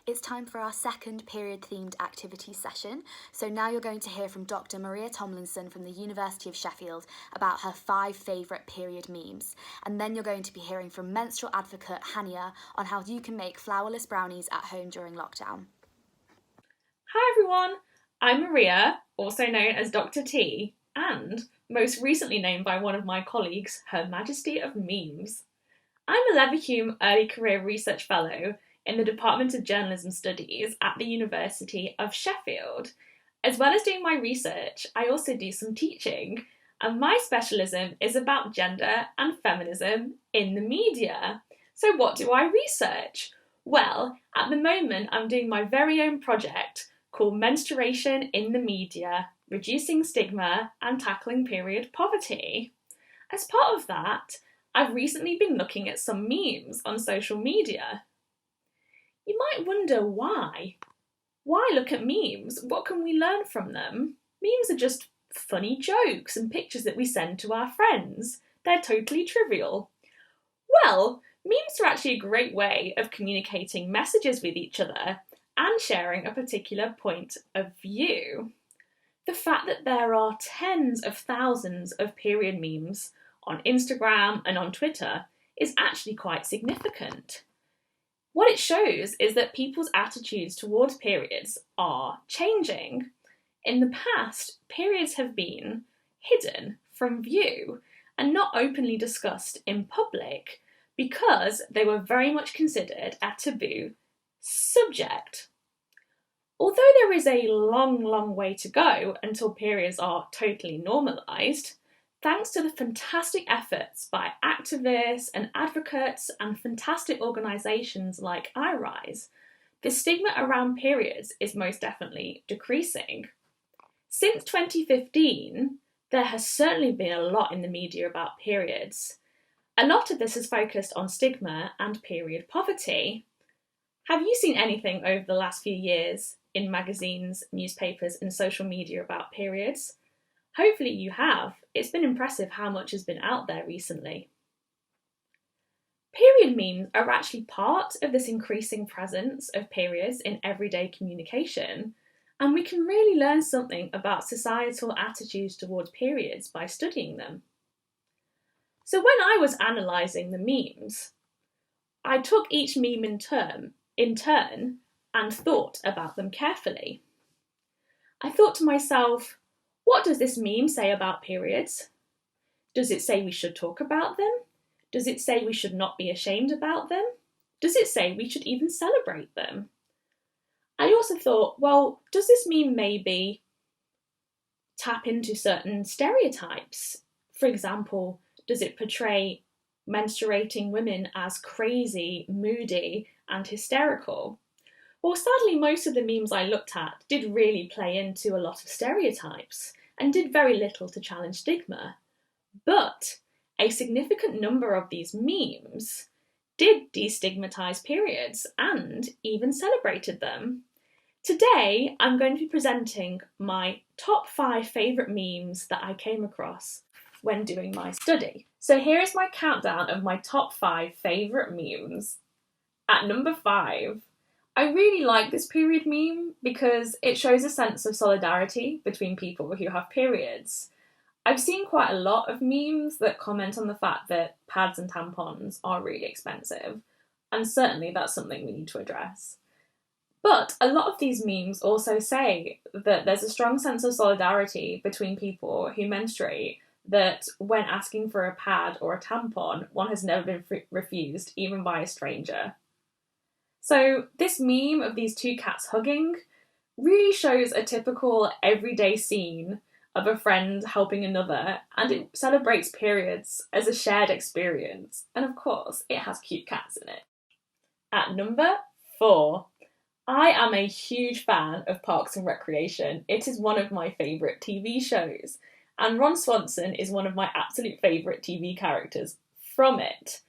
It's time for our second period-themed activity session. So now you're going to hear from Dr. Maria Tomlinson from the University of Sheffield about her 5 favourite period memes. And then you're going to be hearing from menstrual advocate Hania on how you can make flourless brownies at home during lockdown. Hi everyone, I'm Maria, also known as Dr. T, and most recently named by one of my colleagues, Her Majesty of Memes. I'm a Leverhulme Early Career Research Fellow in the Department of Journalism Studies at the University of Sheffield. As well as doing my research, I also do some teaching, and my specialism is about gender and feminism in the media. So what do I research? Well, at the moment I'm doing my very own project called Menstruation in the Media, Reducing Stigma and Tackling Period Poverty. As part of that, I've recently been looking at some memes on social media. You might wonder why. Why look at memes? What can we learn from them? Memes are just funny jokes and pictures that we send to our friends. They're totally trivial. Well, memes are actually a great way of communicating messages with each other and sharing a particular point of view. The fact that there are tens of thousands of period memes on Instagram and on Twitter is actually quite significant. What it shows is that people's attitudes towards periods are changing. In the past, periods have been hidden from view and not openly discussed in public because they were very much considered a taboo subject. Although there is a long way to go until periods are totally normalised, thanks to the fantastic efforts by activists and advocates and fantastic organisations like iRise, the stigma around periods is most definitely decreasing. Since 2015, there has certainly been a lot in the media about periods. A lot of this is focused on stigma and period poverty. Have you seen anything over the last few years in magazines, newspapers and social media about periods? Hopefully you have. It's been impressive how much has been out there recently. Period memes are actually part of this increasing presence of periods in everyday communication, and we can really learn something about societal attitudes towards periods by studying them. So when I was analysing the memes, I took each meme in turn and thought about them carefully. I thought to myself, what does this meme say about periods? Does it say we should talk about them? Does it say we should not be ashamed about them? Does it say we should even celebrate them? I also thought, well, does this meme maybe tap into certain stereotypes? For example, does it portray menstruating women as crazy, moody, and hysterical? Well, sadly, most of the memes I looked at did really play into a lot of stereotypes and did very little to challenge stigma. But a significant number of these memes did destigmatise periods and even celebrated them. Today, I'm going to be presenting my top 5 favourite memes that I came across when doing my study. So here is my countdown of my top 5 favourite memes. At number 5, I really like this period meme because it shows a sense of solidarity between people who have periods. I've seen quite a lot of memes that comment on the fact that pads and tampons are really expensive, and certainly that's something we need to address. But a lot of these memes also say that there's a strong sense of solidarity between people who menstruate, that when asking for a pad or a tampon, one has never been refused, even by a stranger. So this meme of these 2 cats hugging really shows a typical everyday scene of a friend helping another, and it celebrates periods as a shared experience. And of course, it has cute cats in it. At number 4, I am a huge fan of Parks and Recreation. It is one of my favourite TV shows, and Ron Swanson is one of my absolute favourite TV characters from it.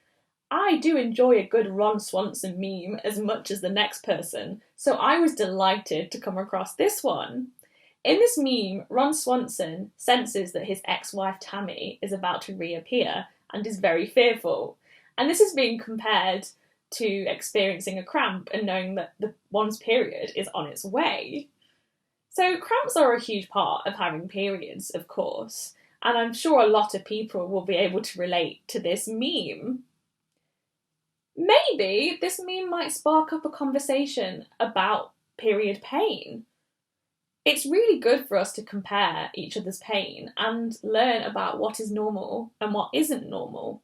I do enjoy a good Ron Swanson meme as much as the next person, so I was delighted to come across this one. In this meme, Ron Swanson senses that his ex-wife Tammy is about to reappear and is very fearful. And this is being compared to experiencing a cramp and knowing that one's period is on its way. So cramps are a huge part of having periods, of course, and I'm sure a lot of people will be able to relate to this meme. Maybe this meme might spark up a conversation about period pain. It's really good for us to compare each other's pain and learn about what is normal and what isn't normal.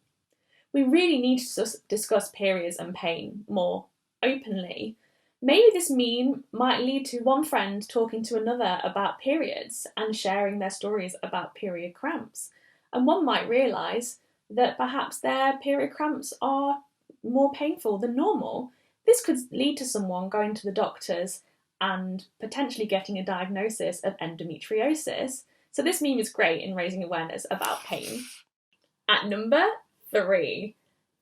We really need to discuss periods and pain more openly. Maybe this meme might lead to one friend talking to another about periods and sharing their stories about period cramps. And one might realise that perhaps their period cramps are more painful than normal. This could lead to someone going to the doctors and potentially getting a diagnosis of endometriosis. So this meme is great in raising awareness about pain. At number 3,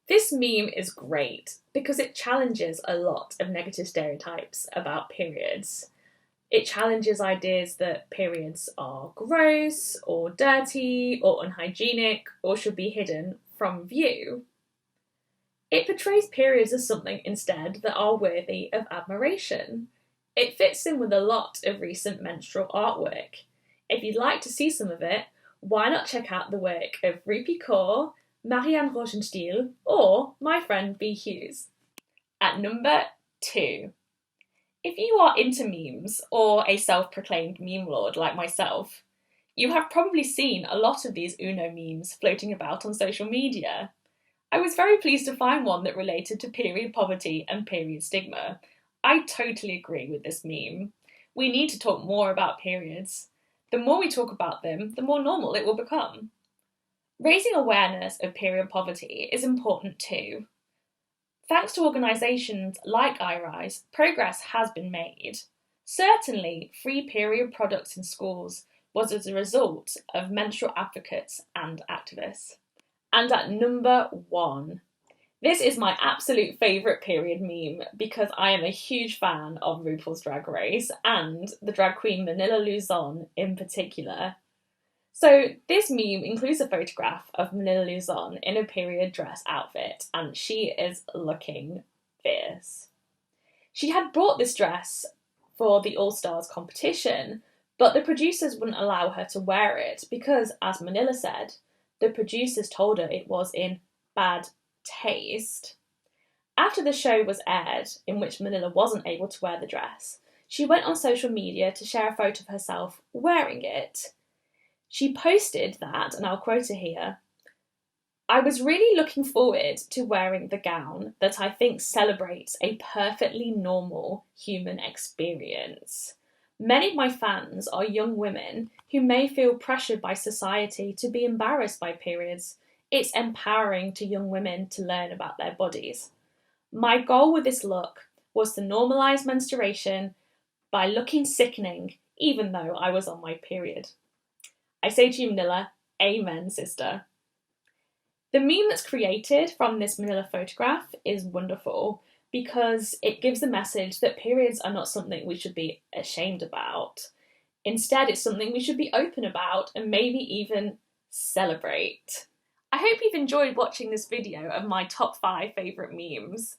this meme is great because it challenges a lot of negative stereotypes about periods. It challenges ideas that periods are gross or dirty or unhygienic or should be hidden from view. It portrays periods as something instead that are worthy of admiration. It fits in with a lot of recent menstrual artwork. If you'd like to see some of it, why not check out the work of Rupi Kaur, Marianne Rochenstiel, or my friend B. Hughes. At number 2. If you are into memes or a self-proclaimed meme lord like myself, you have probably seen a lot of these Uno memes floating about on social media. I was very pleased to find one that related to period poverty and period stigma. I totally agree with this meme. We need to talk more about periods. The more we talk about them, the more normal it will become. Raising awareness of period poverty is important too. Thanks to organisations like iRise, progress has been made. Certainly, free period products in schools was as a result of menstrual advocates and activists. And at number 1, this is my absolute favourite period meme because I am a huge fan of RuPaul's Drag Race and the drag queen Manila Luzon in particular. So this meme includes a photograph of Manila Luzon in a period dress outfit and she is looking fierce. She had brought this dress for the All Stars competition, but the producers wouldn't allow her to wear it because, as Manila said, the producers told her it was in bad taste. After the show was aired, in which Manila wasn't able to wear the dress, she went on social media to share a photo of herself wearing it. She posted that, and I'll quote her here, "I was really looking forward to wearing the gown that I think celebrates a perfectly normal human experience. Many of my fans are young women who may feel pressured by society to be embarrassed by periods. It's empowering to young women to learn about their bodies. My goal with this look was to normalise menstruation by looking sickening, even though I was on my period." I say to you, Manila, amen, sister. The meme that's created from this Manila photograph is wonderful because it gives the message that periods are not something we should be ashamed about. Instead, it's something we should be open about and maybe even celebrate. I hope you've enjoyed watching this video of my top 5 favourite memes.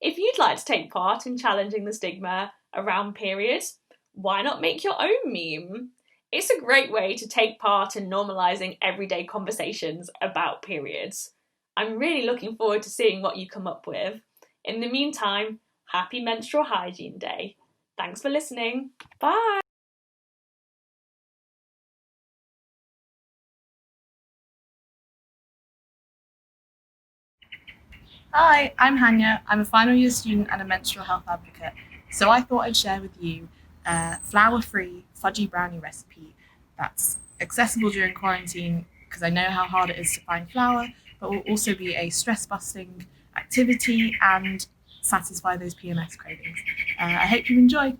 If you'd like to take part in challenging the stigma around periods, why not make your own meme? It's a great way to take part in normalising everyday conversations about periods. I'm really looking forward to seeing what you come up with. In the meantime, happy Menstrual Hygiene Day. Thanks for listening. Bye! Hi, I'm Hanya. I'm a final year student and a menstrual health advocate. So I thought I'd share with you a flour-free fudgy brownie recipe that's accessible during quarantine because I know how hard it is to find flour, but will also be a stress-busting activity and satisfy those PMS cravings. I hope you enjoy.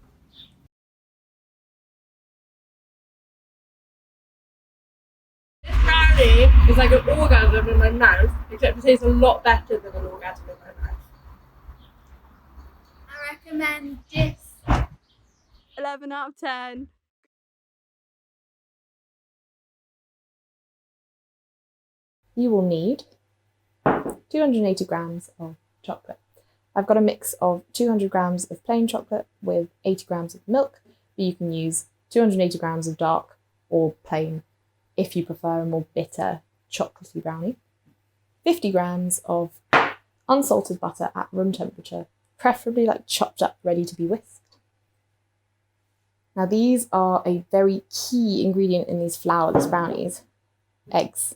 This brownie is like an orgasm in my mouth, except it tastes a lot better than an orgasm in my mouth. I recommend this. 11 out of 10. You will need 280 grams of chocolate, I've got a mix of 200 grams of plain chocolate with 80 grams of milk, but you can use 280 grams of dark or plain if you prefer a more bitter chocolatey brownie. 50 grams of unsalted butter at room temperature, preferably like chopped up, ready to be whisked. Now these are a very key ingredient in these flourless brownies, eggs,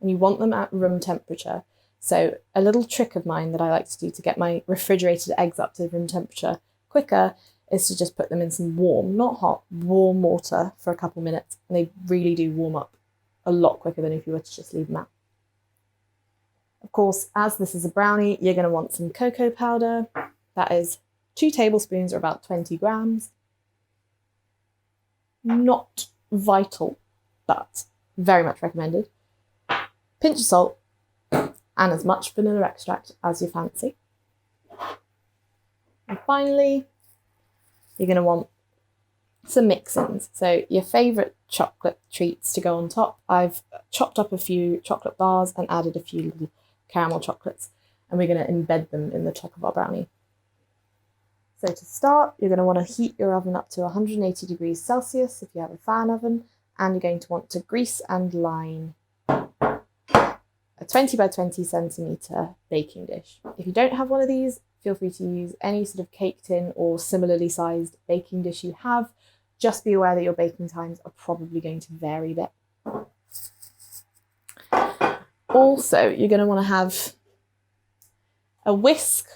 and you want them at room temperature. So a little trick of mine that I like to do to get my refrigerated eggs up to room temperature quicker is to just put them in some warm, not hot, warm water for a couple minutes, and they really do warm up a lot quicker than if you were to just leave them out. Of course, as this is a brownie, you're going to want some cocoa powder. That is 2 tablespoons or about 20 grams. Not vital, but very much recommended. Pinch of salt and as much vanilla extract as you fancy. And finally, you're going to want some mix-ins. So your favourite chocolate treats to go on top. I've chopped up a few chocolate bars and added a few little caramel chocolates, and we're going to embed them in the top of our brownie. So to start, you're going to want to heat your oven up to 180 degrees Celsius if you have a fan oven, and you're going to want to grease and line a 20 by 20 centimetre baking dish. If you don't have one of these, feel free to use any sort of cake tin or similarly sized baking dish you have. Just be aware that your baking times are probably going to vary a bit. Also, you're going to want to have a whisk,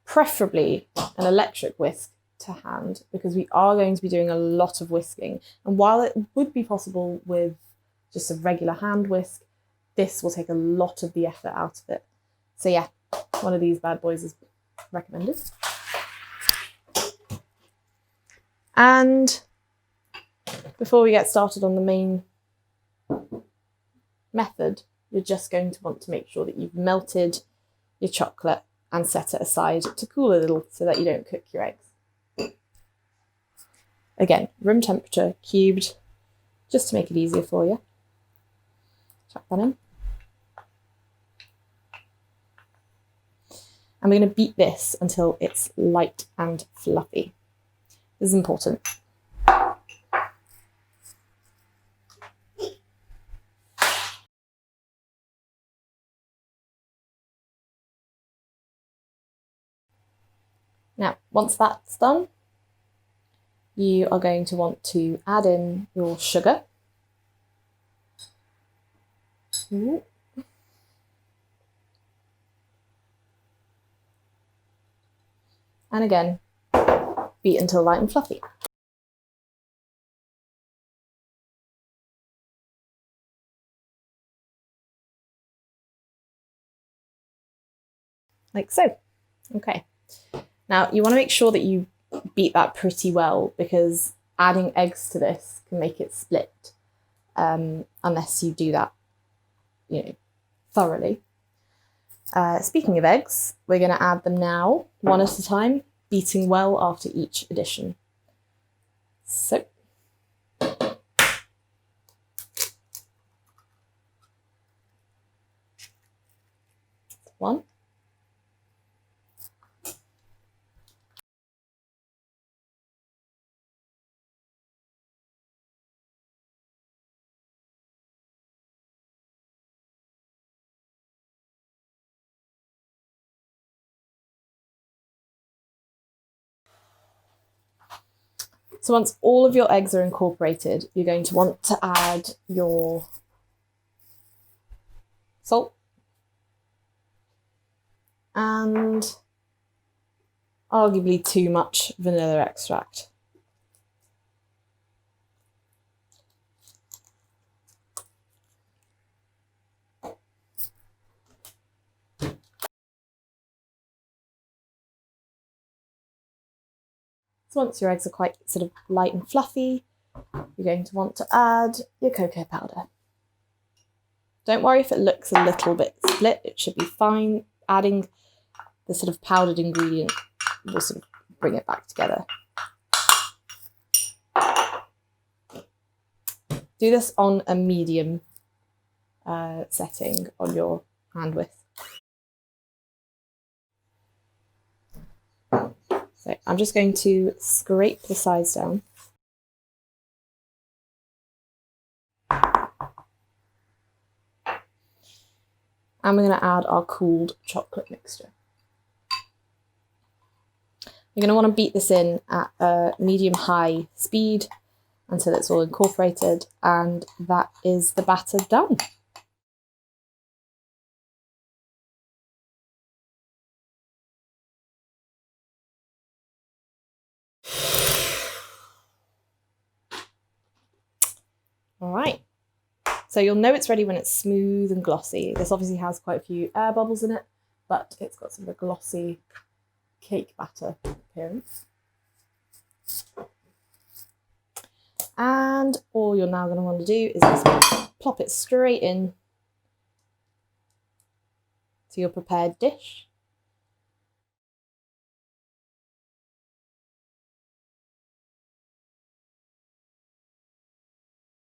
preferably an electric whisk to hand, because we are going to be doing a lot of whisking. And while it would be possible with just a regular hand whisk, this will take a lot of the effort out of it. So yeah, one of these bad boys is recommended. And before we get started on the main method, you're just going to want to make sure that you've melted your chocolate and set it aside to cool a little so that you don't cook your eggs. Again, room temperature, cubed, just to make it easier for you. Chuck that in. And we're going to beat this until it's light and fluffy. This is important. Now, once that's done, you are going to want to add in your sugar. Ooh. And again, beat until light and fluffy. Like so. Okay. Now you want to make sure that you beat that pretty well, because adding eggs to this can make it split unless you do that, thoroughly. Speaking of eggs, we're going to add them now, one at a time, beating well after each addition. So, one. So once all of your eggs are incorporated, you're going to want to add your salt and arguably too much vanilla extract. So once your eggs are quite sort of light and fluffy, you're going to want to add your cocoa powder. Don't worry if it looks a little bit split, it should be fine. Adding the sort of powdered ingredient will sort of bring it back together. Do this on a medium setting on your hand whisk. So I'm just going to scrape the sides down. And we're going to add our cooled chocolate mixture. You're going to want to beat this in at a medium-high speed until it's all incorporated, and that is the batter done. All right, so you'll know it's ready when it's smooth and glossy. This obviously has quite a few air bubbles in it, but it's got sort of a glossy cake batter appearance. And all you're now going to want to do is just plop it straight in to your prepared dish.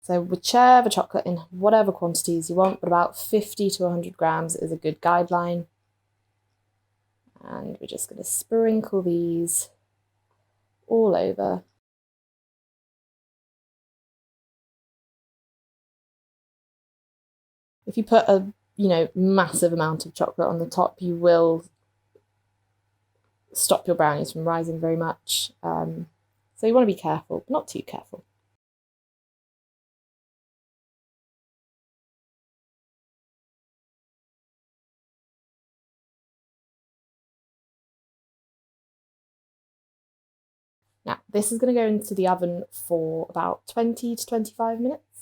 So whichever chocolate in whatever quantities you want, but about 50 to 100 grams is a good guideline. And we're just going to sprinkle these all over. If you put a massive amount of chocolate on the top, you will stop your brownies from rising very much. So you want to be careful, but not too careful. Now, this is going to go into the oven for about 20 to 25 minutes.